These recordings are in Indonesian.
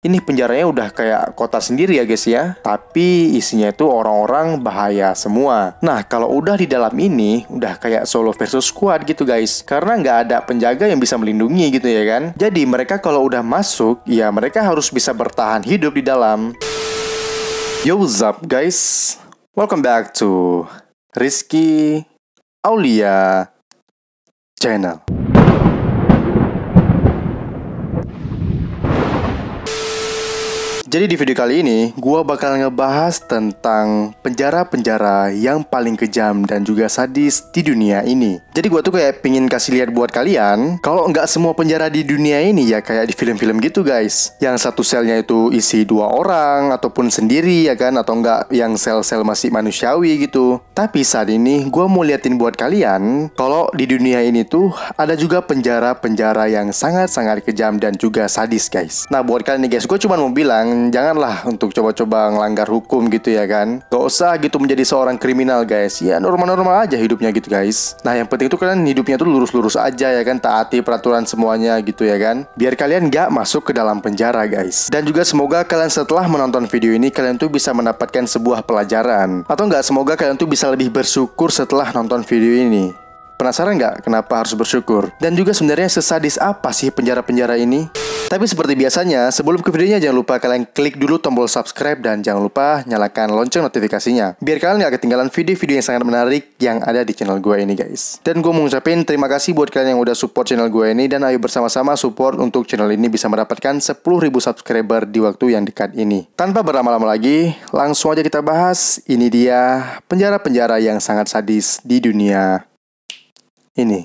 Ini penjaranya udah kayak kota sendiri ya guys ya. Tapi isinya itu orang-orang bahaya semua. Nah kalau udah di dalam ini udah kayak solo versus squad gitu guys. Karena nggak ada penjaga yang bisa melindungi gitu ya kan. Jadi mereka kalau udah masuk ya mereka harus bisa bertahan hidup di dalam. Yo, what's up guys? Welcome back to Rizky Aulia Channel. Jadi di video kali ini, gua bakal ngebahas tentang penjara-penjara yang paling kejam dan juga sadis di dunia ini. Jadi gua tuh kayak pingin kasih lihat buat kalian, kalau nggak semua penjara di dunia ini ya kayak di film-film gitu guys. Yang satu selnya itu isi 2 orang, ataupun sendiri ya kan, atau nggak yang sel-sel masih manusiawi gitu. Tapi saat ini, gua mau liatin buat kalian, kalau di dunia ini tuh ada juga penjara-penjara yang sangat-sangat kejam dan juga sadis guys. Nah buat kalian nih guys, gue cuma mau bilang, janganlah untuk coba-coba ngelanggar hukum gitu ya kan. Gak usah gitu menjadi seorang kriminal guys. Ya normal-normal aja hidupnya gitu guys. Nah yang penting itu kalian hidupnya tuh lurus-lurus aja ya kan. Taati peraturan semuanya gitu ya kan. Biar kalian gak masuk ke dalam penjara guys. Dan juga semoga kalian setelah menonton video ini, kalian tuh bisa mendapatkan sebuah pelajaran. Atau enggak, semoga kalian tuh bisa lebih bersyukur setelah nonton video ini. Penasaran nggak kenapa harus bersyukur? Dan juga sebenarnya sesadis apa sih penjara-penjara ini? Tapi seperti biasanya, sebelum ke videonya jangan lupa kalian klik dulu tombol subscribe dan jangan lupa nyalakan lonceng notifikasinya. Biar kalian nggak ketinggalan video-video yang sangat menarik yang ada di channel gue ini guys. Dan gue mau ngucapin terima kasih buat kalian yang udah support channel gue ini. Dan ayo bersama-sama support untuk channel ini bisa mendapatkan 10.000 subscriber di waktu yang dekat ini. Tanpa berlama-lama lagi, langsung aja kita bahas. Ini dia penjara-penjara yang sangat sadis di dunia ini.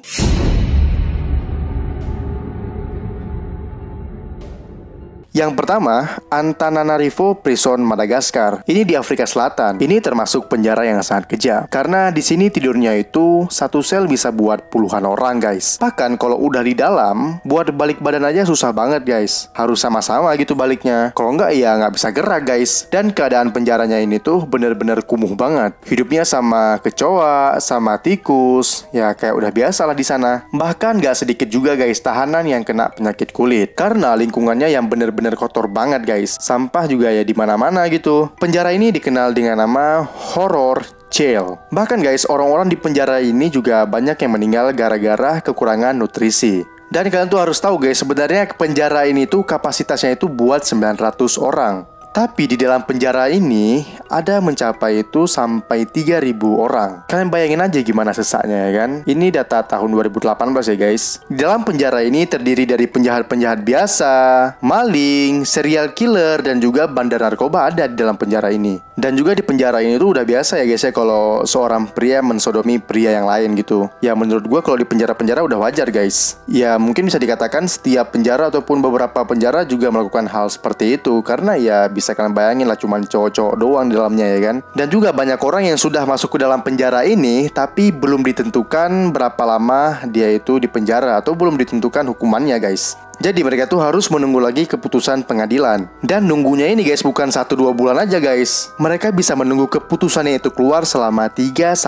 Yang pertama, Antananarivo Prison Madagaskar. Ini di Afrika Selatan. Ini termasuk penjara yang sangat kejam. Karena di sini tidurnya itu satu sel bisa buat puluhan orang guys. Bahkan kalau udah di dalam, buat balik badan aja susah banget guys. Harus sama-sama gitu baliknya. Kalau nggak ya nggak bisa gerak guys. Dan keadaan penjaranya ini tuh bener-bener kumuh banget. Hidupnya sama kecoa, sama tikus. Ya kayak udah biasa lah di sana. Bahkan nggak sedikit juga guys tahanan yang kena penyakit kulit. Karena lingkungannya yang bener-bener kotor banget guys. Sampah juga ya di mana-mana gitu. Penjara ini dikenal dengan nama horror jail. Bahkan guys, orang-orang di penjara ini juga banyak yang meninggal gara-gara kekurangan nutrisi. Dan kalian tuh harus tahu guys, sebenarnya penjara ini tuh kapasitasnya itu buat 900 orang. Tapi di dalam penjara ini ada mencapai itu sampai 3.000 orang. Kalian bayangin aja gimana sesaknya ya kan. Ini data tahun 2018 ya guys. Di dalam penjara ini terdiri dari penjahat-penjahat biasa, maling, serial killer, dan juga bandar narkoba ada di dalam penjara ini. Dan juga di penjara ini tuh udah biasa ya guys ya kalau seorang pria mensodomi pria yang lain gitu. Ya menurut gue kalau di penjara-penjara udah wajar guys. Ya mungkin bisa dikatakan setiap penjara ataupun beberapa penjara juga melakukan hal seperti itu. Karena ya bisa kalian bayangin lah cuman cowok-cowok doang di dalamnya ya kan. Dan juga banyak orang yang sudah masuk ke dalam penjara ini tapi belum ditentukan berapa lama dia itu di penjara atau belum ditentukan hukumannya guys. Jadi mereka tuh harus menunggu lagi keputusan pengadilan. Dan nunggunya ini guys bukan 1-2 bulan aja guys. Mereka bisa menunggu keputusannya itu keluar selama 3-5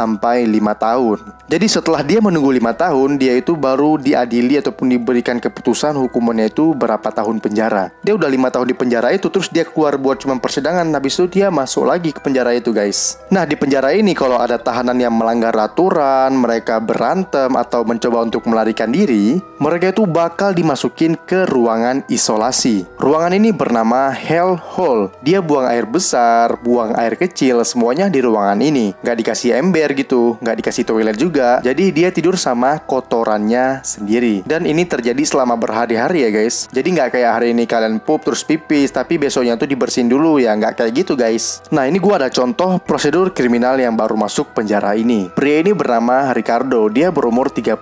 tahun. Jadi setelah dia menunggu 5 tahun, dia itu baru diadili ataupun diberikan keputusan hukumannya itu berapa tahun penjara. Dia udah 5 tahun di penjara itu, terus dia keluar buat cuma persidangan. Habis itu dia masuk lagi ke penjara itu guys. Nah di penjara ini kalau ada tahanan yang melanggar aturan, mereka berantem atau mencoba untuk melarikan diri, mereka itu bakal dimasukin ke ruangan isolasi. Ruangan ini bernama Hell Hole. Dia buang air besar, buang air kecil, semuanya di ruangan ini. Nggak dikasih ember gitu, nggak dikasih toilet juga. Jadi dia tidur sama kotorannya sendiri. Dan ini terjadi selama berhari-hari ya guys. Jadi nggak kayak hari ini kalian pup terus pipis, tapi besoknya tuh dibersihin dulu ya, nggak kayak gitu guys. Nah ini gua ada contoh prosedur kriminal yang baru masuk penjara ini. Pria ini bernama Ricardo. Dia berumur 39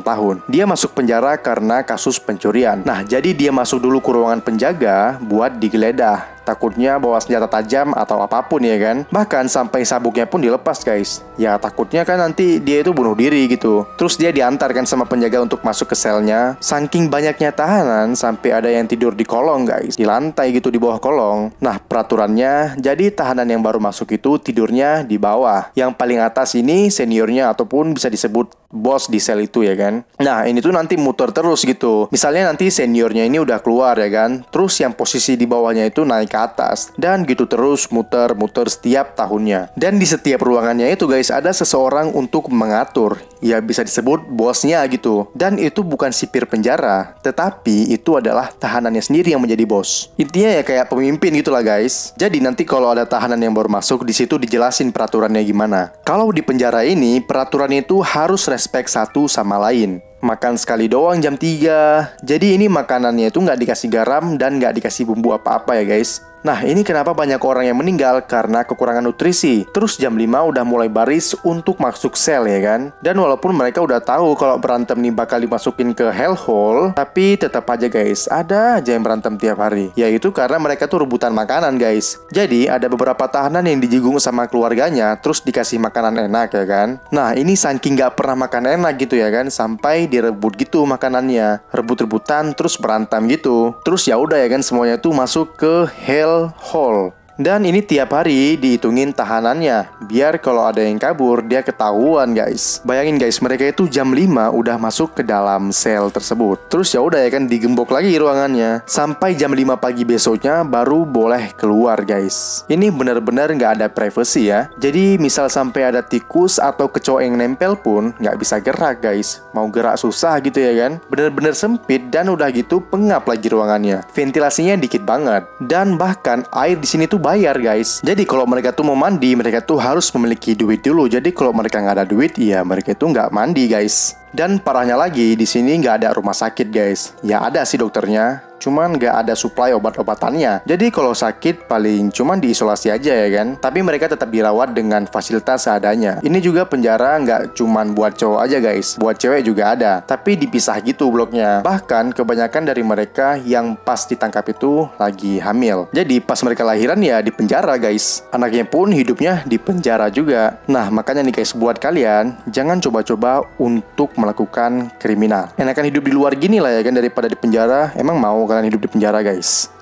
tahun. Dia masuk penjara karena kasus pencurian. Nah, jadi dia masuk dulu ke ruangan penjaga buat digeledah. takutnya bawa senjata tajam atau apapun ya kan. Bahkan sampai sabuknya pun dilepas guys. Ya takutnya kan nanti dia itu bunuh diri gitu. Terus dia diantarkan sama penjaga untuk masuk ke selnya. Saking banyaknya tahanan sampai ada yang tidur di kolong guys, di lantai gitu, di bawah kolong. Nah peraturannya, jadi tahanan yang baru masuk itu tidurnya di bawah. Yang paling atas ini seniornya ataupun bisa disebut bos di sel itu ya kan. Nah ini tuh nanti muter terus gitu. Misalnya nanti seniornya ini udah keluar ya kan, terus yang posisi di bawahnya itu naik ke atas. Dan gitu terus muter-muter setiap tahunnya. Dan di setiap ruangannya itu guys ada seseorang untuk mengatur. Ya bisa disebut bosnya gitu. Dan itu bukan sipir penjara, tetapi itu adalah tahanannya sendiri yang menjadi bos. Intinya ya kayak pemimpin gitulah guys. Jadi nanti kalau ada tahanan yang baru masuk, di situ dijelasin peraturannya gimana. Kalau di penjara ini peraturan itu harus respect satu sama lain. Makan sekali doang jam 3. Jadi ini makanannya itu nggak dikasih garam dan nggak dikasih bumbu apa-apa ya guys. Nah ini kenapa banyak orang yang meninggal karena kekurangan nutrisi. Terus jam 5 udah mulai baris untuk masuk sel ya kan. Dan walaupun mereka udah tahu kalau berantem nih bakal dimasukin ke hellhole, tapi tetap aja guys ada aja yang berantem tiap hari. Yaitu karena mereka tuh rebutan makanan guys. Jadi ada beberapa tahanan yang dijigung sama keluarganya terus dikasih makanan enak ya kan. Nah ini saking gak pernah makan enak gitu ya kan, sampai direbut gitu makanannya, rebut-rebutan terus berantem gitu. Terus ya udah ya kan, semuanya tuh masuk ke hellhole. Dan ini tiap hari dihitungin tahanannya, biar kalau ada yang kabur dia ketahuan guys. Bayangin guys, mereka itu jam 5 udah masuk ke dalam sel tersebut. Terus ya udah ya kan digembok lagi ruangannya. Sampai jam 5 pagi besoknya baru boleh keluar guys. Ini bener-bener nggak ada privacy ya. Jadi misal sampai ada tikus atau kecoa yang nempel pun nggak bisa gerak guys. Mau gerak susah gitu ya kan. Bener-bener sempit dan udah gitu pengap lagi ruangannya. Ventilasinya dikit banget. Dan bahkan air di sini tuh bayar guys. Jadi kalau mereka tuh mau mandi, mereka tuh harus memiliki duit dulu. Jadi kalau mereka nggak ada duit, ya mereka tuh nggak mandi guys. Dan parahnya lagi, di sini nggak ada rumah sakit guys. Ya ada sih dokternya, cuman nggak ada supply obat-obatannya. Jadi kalau sakit paling cuman diisolasi aja ya kan. Tapi mereka tetap dirawat dengan fasilitas seadanya. Ini juga penjara nggak cuman buat cowok aja guys, buat cewek juga ada. Tapi dipisah gitu bloknya. Bahkan kebanyakan dari mereka yang pas ditangkap itu lagi hamil. Jadi pas mereka lahiran ya di penjara guys. Anaknya pun hidupnya di penjara juga. Nah makanya nih guys, buat kalian jangan coba-coba untuk melakukan kriminal. Enakan hidup di luar gini lah ya kan daripada di penjara. Emang mau kalian hidup di penjara guys?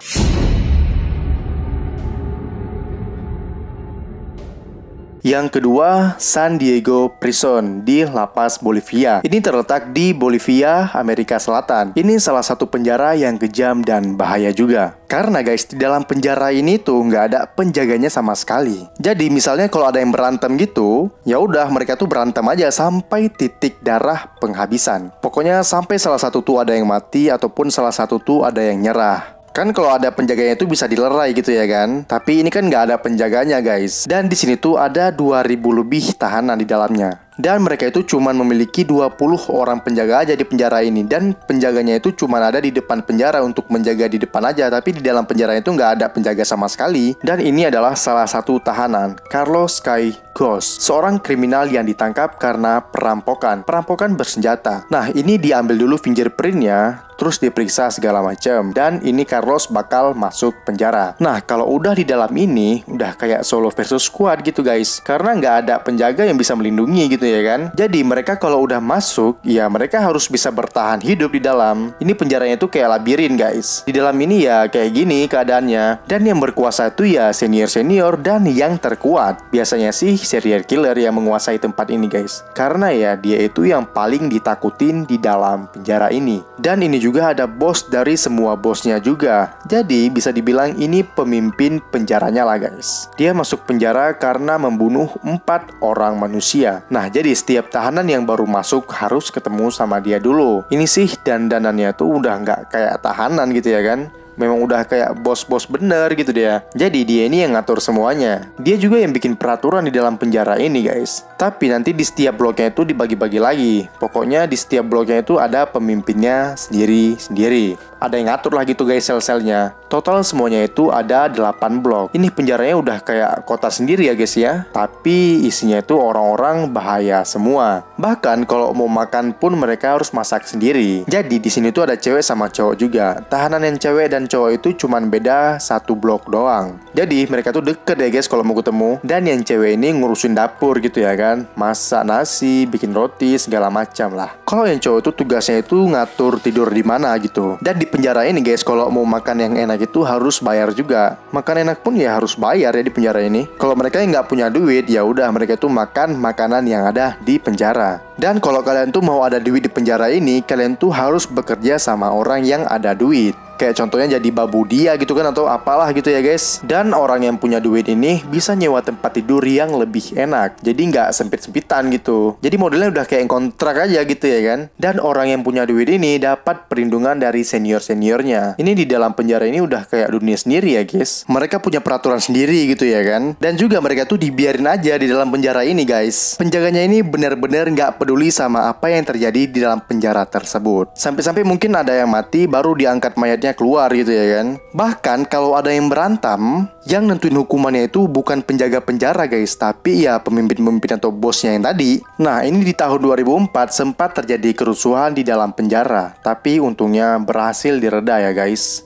Yang kedua, San Diego Prison di La Paz, Bolivia. Ini terletak di Bolivia, Amerika Selatan. Ini salah satu penjara yang kejam dan bahaya juga. Karena guys, di dalam penjara ini tuh nggak ada penjaganya sama sekali. Jadi misalnya kalau ada yang berantem gitu, ya udah mereka tuh berantem aja sampai titik darah penghabisan. Pokoknya sampai salah satu tuh ada yang mati ataupun salah satu tuh ada yang nyerah. Kan kalau ada penjaganya itu bisa dilerai gitu ya kan. Tapi ini kan nggak ada penjaganya guys. Dan di sini tuh ada 2000 lebih tahanan di dalamnya. Dan mereka itu cuma memiliki 20 orang penjaga aja di penjara ini. Dan penjaganya itu cuma ada di depan penjara untuk menjaga di depan aja. Tapi di dalam penjara itu nggak ada penjaga sama sekali. Dan ini adalah salah satu tahanan, Carlos Caigos, seorang kriminal yang ditangkap karena perampokan bersenjata. Nah ini diambil dulu fingerprintnya, terus diperiksa segala macam. Dan ini Carlos bakal masuk penjara. Nah kalau udah di dalam ini, udah kayak solo versus squad gitu guys. Karena nggak ada penjaga yang bisa melindungi gitu ya kan. Jadi mereka kalau udah masuk, ya mereka harus bisa bertahan hidup di dalam. Ini penjaranya tuh kayak labirin guys. Di dalam ini ya kayak gini keadaannya. Dan yang berkuasa itu ya senior-senior dan yang terkuat. Biasanya sih serial killer yang menguasai tempat ini guys. Karena ya dia itu yang paling ditakutin di dalam penjara ini. Dan ini juga ada bos dari semua bosnya juga. Jadi bisa dibilang ini pemimpin penjaranya lah guys. Dia masuk penjara karena membunuh 4 orang manusia. Nah jadi setiap tahanan yang baru masuk harus ketemu sama dia dulu. Ini sih dandanannya tuh udah nggak kayak tahanan gitu ya kan. Memang udah kayak bos-bos bener gitu dia. Jadi dia ini yang ngatur semuanya. Dia juga yang bikin peraturan di dalam penjara ini guys. Tapi nanti di setiap bloknya itu dibagi-bagi lagi. Pokoknya di setiap bloknya itu ada pemimpinnya sendiri-sendiri. Ada yang ngatur lah gitu guys sel-selnya. Total semuanya itu ada 8 blok. Ini penjaranya udah kayak kota sendiri ya guys ya. Tapi isinya itu orang-orang bahaya semua. Bahkan kalau mau makan pun mereka harus masak sendiri. Jadi di sini tuh ada cewek sama cowok juga. Tahanan yang cewek dan cowok itu cuman beda satu blok doang. Jadi mereka tuh deket ya guys kalau mau ketemu. Dan yang cewek ini ngurusin dapur gitu ya kan, masak nasi, bikin roti, segala macam lah. Kalau yang cowok itu tugasnya itu ngatur tidur di mana gitu. Dan di penjara ini guys, kalau mau makan yang enak itu harus bayar juga. Makan enak pun ya harus bayar ya di penjara ini. Kalau mereka yang nggak punya duit, ya udah mereka tuh makan makanan yang ada di penjara. Dan kalau kalian tuh mau ada duit di penjara ini, kalian tuh harus bekerja sama orang yang ada duit. Kayak contohnya jadi babu dia gitu kan, atau apalah gitu ya guys. Dan orang yang punya duit ini bisa nyewa tempat tidur yang lebih enak. Jadi nggak sempit-sempitan gitu. Jadi modelnya udah kayak kontrak aja gitu ya kan. Dan orang yang punya duit ini dapat perlindungan dari senior-seniornya. Ini di dalam penjara ini udah kayak dunia sendiri ya guys. Mereka punya peraturan sendiri gitu ya kan. Dan juga mereka tuh dibiarin aja di dalam penjara ini guys. Penjaganya ini benar-benar nggak peduli sama apa yang terjadi di dalam penjara tersebut. Sampai-sampai mungkin ada yang mati baru diangkat mayatnya keluar gitu ya kan. Bahkan kalau ada yang berantem, yang nentuin hukumannya itu bukan penjaga penjara guys, tapi ya pemimpin-pemimpin atau bosnya yang tadi. Nah ini di tahun 2004 sempat terjadi kerusuhan di dalam penjara, tapi untungnya berhasil direda ya guys.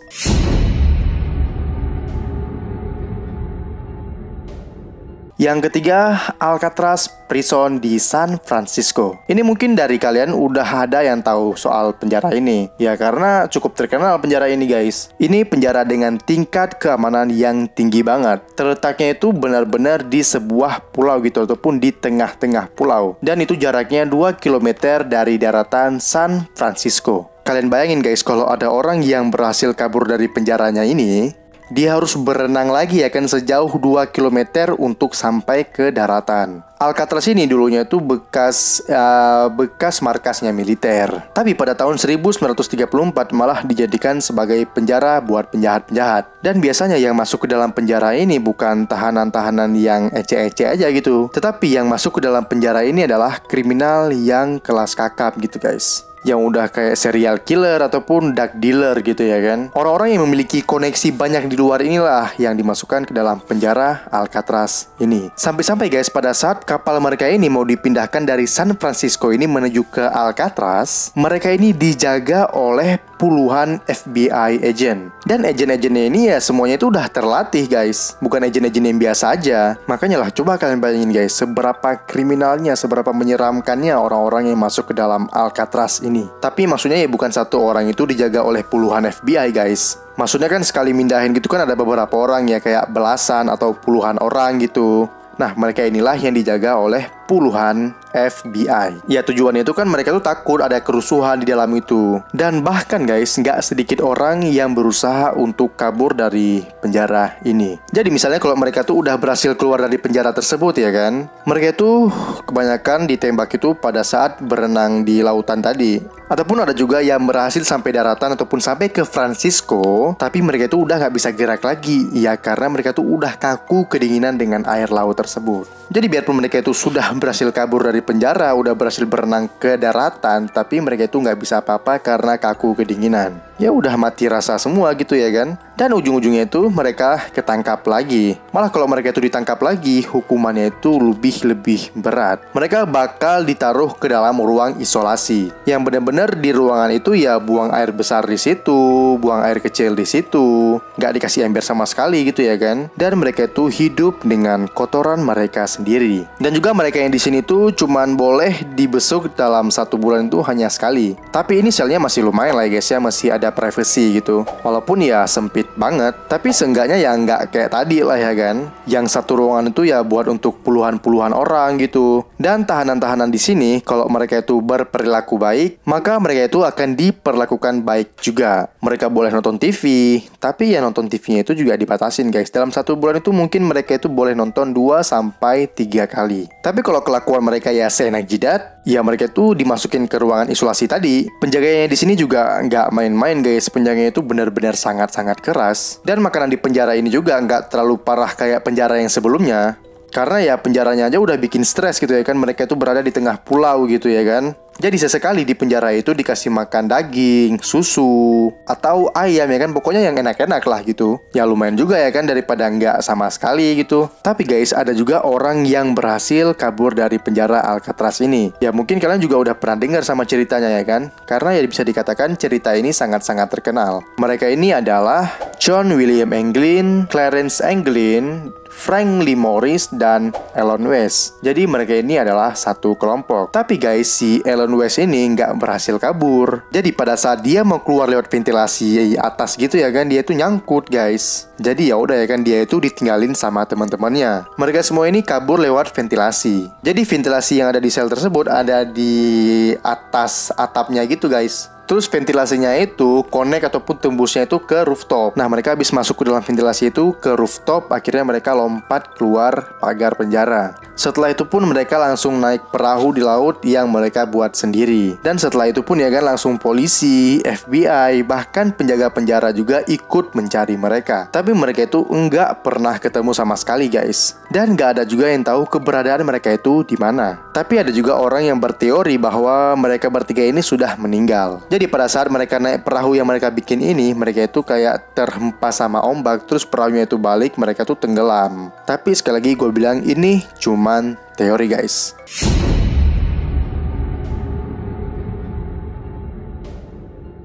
Yang ketiga, Alcatraz Prison di San Francisco. Ini mungkin dari kalian udah ada yang tahu soal penjara ini. Ya karena cukup terkenal penjara ini guys. Ini penjara dengan tingkat keamanan yang tinggi banget. Terletaknya itu benar-benar di sebuah pulau gitu, ataupun di tengah-tengah pulau. Dan itu jaraknya 2 km dari daratan San Francisco. Kalian bayangin guys, kalau ada orang yang berhasil kabur dari penjaranya ini, dia harus berenang lagi ya kan sejauh 2 km untuk sampai ke daratan. Alcatraz ini dulunya itu bekas markasnya militer. Tapi pada tahun 1934 malah dijadikan sebagai penjara buat penjahat-penjahat. Dan biasanya yang masuk ke dalam penjara ini bukan tahanan-tahanan yang ece-ece aja gitu. Tetapi yang masuk ke dalam penjara ini adalah kriminal yang kelas kakap gitu guys. Yang udah kayak serial killer ataupun drug dealer gitu ya kan. Orang-orang yang memiliki koneksi banyak di luar inilah yang dimasukkan ke dalam penjara Alcatraz ini. Sampai-sampai guys, pada saat kapal mereka ini mau dipindahkan dari San Francisco ini menuju ke Alcatraz, mereka ini dijaga oleh puluhan FBI agent. Dan agent-agentnya ini ya semuanya itu udah terlatih guys, bukan agent-agent yang biasa aja. Makanya lah coba kalian bayangin guys, seberapa kriminalnya, seberapa menyeramkannya orang-orang yang masuk ke dalam Alcatraz ini. Tapi maksudnya ya bukan satu orang itu dijaga oleh puluhan FBI guys. Maksudnya kan sekali mindahin gitu kan ada beberapa orang ya, kayak belasan atau puluhan orang gitu. Nah mereka inilah yang dijaga oleh puluhan FBI. Ya tujuannya itu kan mereka tuh takut ada kerusuhan di dalam itu. Dan bahkan guys, nggak sedikit orang yang berusaha untuk kabur dari penjara ini. Jadi misalnya kalau mereka tuh udah berhasil keluar dari penjara tersebut ya kan, mereka itu kebanyakan ditembak itu pada saat berenang di lautan tadi. Ataupun ada juga yang berhasil sampai daratan ataupun sampai ke Francisco, tapi mereka itu udah nggak bisa gerak lagi. Ya karena mereka tuh udah kaku kedinginan dengan air laut tersebut. Jadi biarpun mereka itu sudah berhasil kabur dari penjara, udah berhasil berenang ke daratan, tapi mereka itu nggak bisa apa-apa karena kaku kedinginan. Ya udah mati rasa semua gitu ya kan. Dan ujung-ujungnya itu mereka ketangkap lagi. Malah kalau mereka itu ditangkap lagi, hukumannya itu lebih berat. Mereka bakal ditaruh ke dalam ruang isolasi. Yang benar-benar di ruangan itu ya buang air besar di situ, buang air kecil di situ, nggak dikasih ember sama sekali gitu ya kan. Dan mereka itu hidup dengan kotoran mereka sendiri. Dan juga mereka yang di sini tuh cuman boleh dibesuk dalam 1 bulan itu hanya sekali. Tapi ini selnya masih lumayan lah guys ya, masih ada privacy gitu. Walaupun ya sempit banget, tapi seenggaknya ya nggak kayak tadi lah ya kan, yang satu ruangan itu ya buat untuk puluhan-puluhan orang gitu. Dan tahanan-tahanan di sini kalau mereka itu berperilaku baik, maka mereka itu akan diperlakukan baik juga. Mereka boleh nonton TV, tapi ya nonton TV-nya itu juga dibatasin guys. Dalam 1 bulan itu mungkin mereka itu boleh nonton 2-3 kali. Tapi kalau kelakuan mereka ya seenak jidat, ya mereka itu dimasukin ke ruangan isolasi tadi. Penjaganya di sini juga nggak main-main guys. Penjaganya itu benar-benar sangat-sangat keras. Dan makanan di penjara ini juga nggak terlalu parah kayak penjara yang sebelumnya. Karena ya penjaranya aja udah bikin stres gitu ya kan. Mereka itu berada di tengah pulau gitu ya kan. Jadi sesekali di penjara itu dikasih makan daging, susu, atau ayam ya kan. Pokoknya yang enak-enak lah gitu. Ya lumayan juga ya kan daripada nggak sama sekali gitu. Tapi guys, ada juga orang yang berhasil kabur dari penjara Alcatraz ini. Ya mungkin kalian juga udah pernah dengar sama ceritanya ya kan. Karena ya bisa dikatakan cerita ini sangat-sangat terkenal. Mereka ini adalah John William Anglin, Clarence Anglin, Frank Lee Morris, dan Elon West. Jadi mereka ini adalah satu kelompok. Tapi guys, si Elon West ini nggak berhasil kabur. Jadi pada saat dia mau keluar lewat ventilasi atas gitu ya kan, dia itu nyangkut guys. Jadi ya udah ya kan, dia itu ditinggalin sama teman-temannya. Mereka semua ini kabur lewat ventilasi. Jadi ventilasi yang ada di sel tersebut ada di atas atapnya gitu guys. Terus ventilasinya itu connect ataupun tembusnya itu ke rooftop. Nah mereka habis masuk ke dalam ventilasi itu ke rooftop, akhirnya mereka lompat keluar pagar penjara. Setelah itu pun mereka langsung naik perahu di laut yang mereka buat sendiri. Dan setelah itu pun ya kan langsung polisi, FBI, bahkan penjaga penjara juga ikut mencari mereka. Tapi mereka itu enggak pernah ketemu sama sekali guys. Dan nggak ada juga yang tahu keberadaan mereka itu di mana. Tapi ada juga orang yang berteori bahwa mereka bertiga ini sudah meninggal. Jadi pada saat mereka naik perahu yang mereka bikin ini, mereka itu kayak terhempas sama ombak, terus perahunya itu balik, mereka tuh tenggelam. Tapi sekali lagi gue bilang ini cuman teori guys.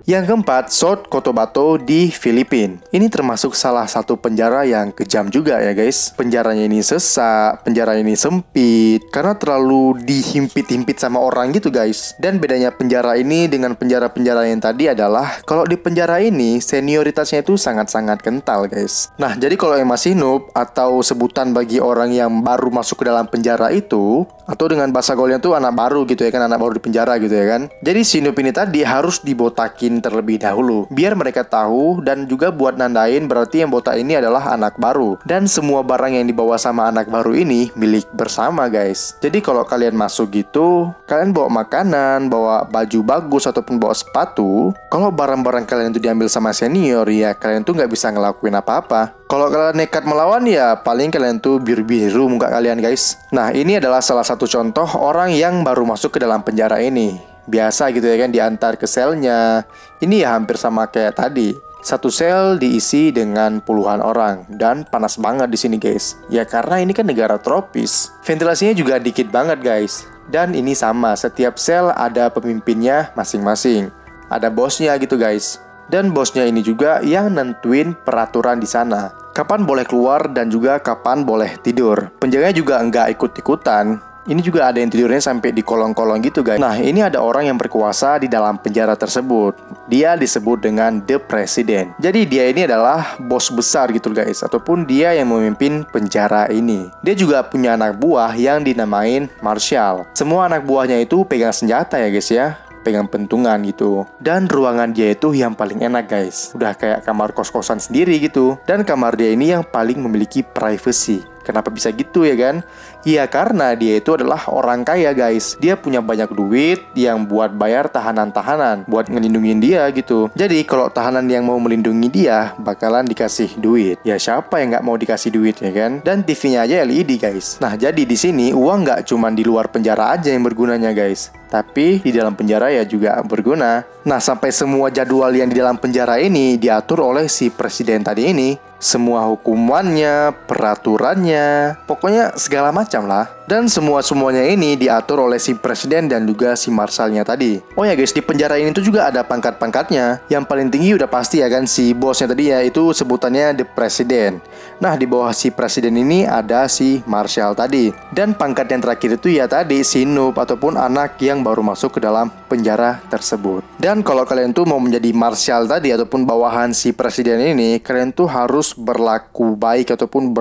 Yang keempat, South Cotabato di Filipina. Ini termasuk salah satu penjara yang kejam juga ya guys. Penjaranya ini sesak, penjara ini sempit, karena terlalu dihimpit-himpit sama orang gitu guys. Dan bedanya penjara ini dengan penjara-penjara yang tadi adalah, kalau di penjara ini senioritasnya itu sangat-sangat kental guys. Nah jadi kalau yang masih noob atau sebutan bagi orang yang baru masuk ke dalam penjara itu, atau dengan bahasa gaulnya tuh anak baru gitu ya kan, anak baru di penjara gitu ya kan. Jadi si noob ini tadi harus dibotakin terlebih dahulu biar mereka tahu, dan juga buat nandain berarti yang botak ini adalah anak baru, dan semua barang yang dibawa sama anak baru ini milik bersama guys. Jadi kalau kalian masuk gitu, kalian bawa makanan, bawa baju bagus ataupun bawa sepatu, kalau barang-barang kalian itu diambil sama senior ya kalian tuh nggak bisa ngelakuin apa-apa. Kalau kalian nekat melawan ya paling kalian tuh biru-biru muka kalian guys. Nah ini adalah salah satu contoh orang yang baru masuk ke dalam penjara ini. Biasa gitu ya kan, diantar ke selnya. Ini ya hampir sama kayak tadi. Satu sel diisi dengan puluhan orang, dan panas banget di sini guys. Ya karena ini kan negara tropis. Ventilasinya juga dikit banget guys. Dan ini sama, setiap sel ada pemimpinnya masing-masing. Ada bosnya gitu guys. Dan bosnya ini juga yang nentuin peraturan di sana. Kapan boleh keluar dan juga kapan boleh tidur. Penjaganya juga nggak ikut-ikutan. Ini juga ada yang tidurnya sampai di kolong-kolong gitu guys. Nah ini ada orang yang berkuasa di dalam penjara tersebut. Dia disebut dengan The President. Jadi dia ini adalah bos besar gitu guys, ataupun dia yang memimpin penjara ini. Dia juga punya anak buah yang dinamain Marshall. Semua anak buahnya itu pegang senjata ya guys ya, pegang pentungan gitu. Dan ruangan dia itu yang paling enak guys. Udah kayak kamar kos-kosan sendiri gitu. Dan kamar dia ini yang paling memiliki privacy. Kenapa bisa gitu ya kan? Ya karena dia itu adalah orang kaya guys. Dia punya banyak duit yang buat bayar tahanan-tahanan, buat ngelindungin dia gitu. Jadi kalau tahanan yang mau melindungi dia bakalan dikasih duit. Ya siapa yang nggak mau dikasih duit ya kan? Dan TV-nya aja LED guys. Nah jadi di sini uang nggak cuma di luar penjara aja yang bergunanya guys, tapi di dalam penjara ya juga berguna. Nah sampai semua jadwal yang di dalam penjara ini diatur oleh si presiden tadi ini. Semua hukumannya, peraturannya, pokoknya segala macam lah. Dan semuanya ini diatur oleh si presiden dan juga si marsalnya tadi. Oh ya guys, di penjara ini tuh juga ada pangkat-pangkatnya. Yang paling tinggi udah pasti ya kan, si bosnya tadi ya, itu sebutannya The President. Nah di bawah si presiden ini ada si marshal tadi. Dan pangkat yang terakhir itu ya tadi si noob ataupun anak yang baru masuk ke dalam penjara tersebut. Dan kalau kalian tuh mau menjadi marshal tadi ataupun bawahan si presiden ini, kalian tuh harus berlaku baik ataupun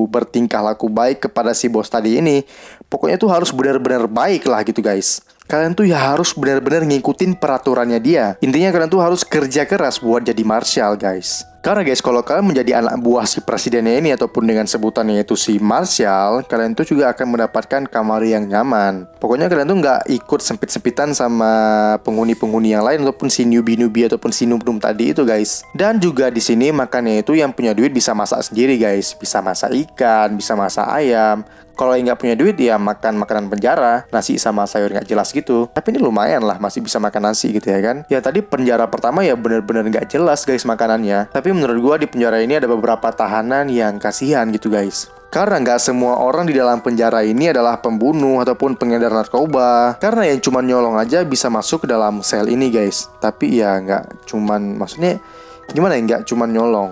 bertingkah laku baik kepada si bos tadi ini. Pokoknya tuh harus benar-benar baik lah gitu guys. Kalian tuh ya harus benar-benar ngikutin peraturannya dia. Intinya kalian tuh harus kerja keras buat jadi marshal guys. Karena guys, kalau kalian menjadi anak buah si presidennya ini ataupun dengan sebutannya itu si marshal, kalian tuh juga akan mendapatkan kamar yang nyaman. Pokoknya kalian tuh nggak ikut sempit-sempitan sama penghuni-penghuni yang lain ataupun si newbie-newbie ataupun si noob-noob tadi itu guys. Dan juga di sini makannya itu yang punya duit bisa masak sendiri guys. Bisa masak ikan, bisa masak ayam. Kalau yang nggak punya duit ya makan makanan penjara, nasi sama sayur nggak jelas gitu. Tapi ini lumayan lah, masih bisa makan nasi gitu ya kan. Ya tadi penjara pertama ya bener-bener nggak jelas guys makanannya. Tapi menurut gua di penjara ini ada beberapa tahanan yang kasihan gitu guys. Karena nggak semua orang di dalam penjara ini adalah pembunuh ataupun pengedar narkoba. Karena yang cuma nyolong aja bisa masuk ke dalam sel ini guys. Tapi ya nggak cuman, maksudnya gimana ya, nggak cuman nyolong.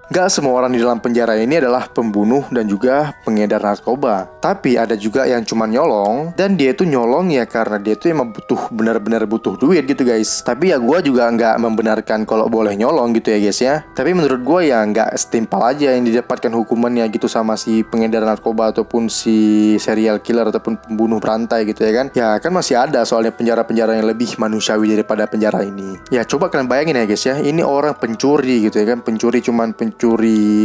Gak semua orang di dalam penjara ini adalah pembunuh dan juga pengedar narkoba. Tapi ada juga yang cuma nyolong, dan dia itu nyolong ya karena dia itu emang benar-benar butuh duit gitu guys. Tapi ya gue juga nggak membenarkan kalau boleh nyolong gitu ya guys ya. Tapi menurut gue ya nggak setimpal aja yang didapatkan hukumannya gitu sama si pengedar narkoba ataupun si serial killer ataupun pembunuh berantai gitu ya kan. Ya kan masih ada soalnya penjara-penjara yang lebih manusiawi daripada penjara ini. Ya coba kalian bayangin ya guys ya, ini orang pencuri gitu ya kan. Pencuri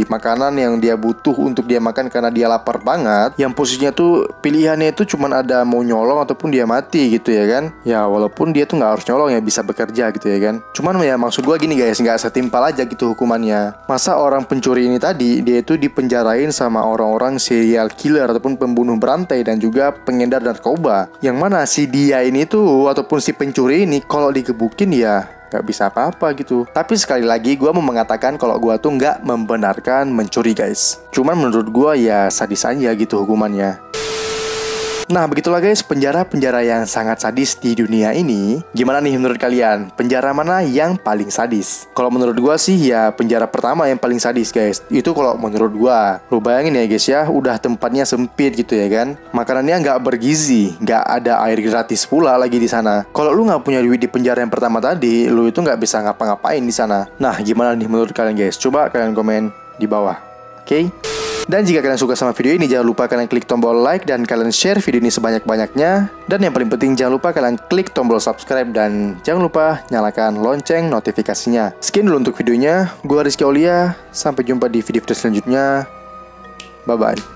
makanan yang dia butuh untuk dia makan karena dia lapar banget. Yang posisinya tuh pilihannya itu cuman ada mau nyolong ataupun dia mati gitu ya kan. Ya walaupun dia tuh nggak harus nyolong ya, bisa bekerja gitu ya kan. Cuman ya maksud gua gini guys, nggak setimpal aja gitu hukumannya. Masa orang pencuri ini tadi dia itu dipenjarain sama orang-orang serial killer ataupun pembunuh berantai dan juga pengedar narkoba. Yang mana si dia ini tuh ataupun si pencuri ini kalau digebukin ya gak bisa apa-apa gitu. Tapi sekali lagi gue mau mengatakan kalau gue tuh gak membenarkan mencuri guys. Cuman menurut gue ya sadis aja gitu hukumannya. Nah begitulah guys penjara-penjara yang sangat sadis di dunia ini. Gimana nih menurut kalian? Penjara mana yang paling sadis? Kalau menurut gua sih ya penjara pertama yang paling sadis guys. Itu kalau menurut gua. Lu bayangin ya guys ya, udah tempatnya sempit gitu ya kan. Makanannya nggak bergizi, nggak ada air gratis pula lagi di sana. Kalau lu nggak punya duit di penjara yang pertama tadi, lu itu nggak bisa ngapa-ngapain di sana. Nah gimana nih menurut kalian guys? Coba kalian komen di bawah. Oke? Dan jika kalian suka sama video ini, jangan lupa kalian klik tombol like dan kalian share video ini sebanyak-banyaknya. Dan yang paling penting jangan lupa kalian klik tombol subscribe dan jangan lupa nyalakan lonceng notifikasinya. Sekian dulu untuk videonya. Gua Rizky Aulia. Sampai jumpa di video-video selanjutnya. Bye-bye.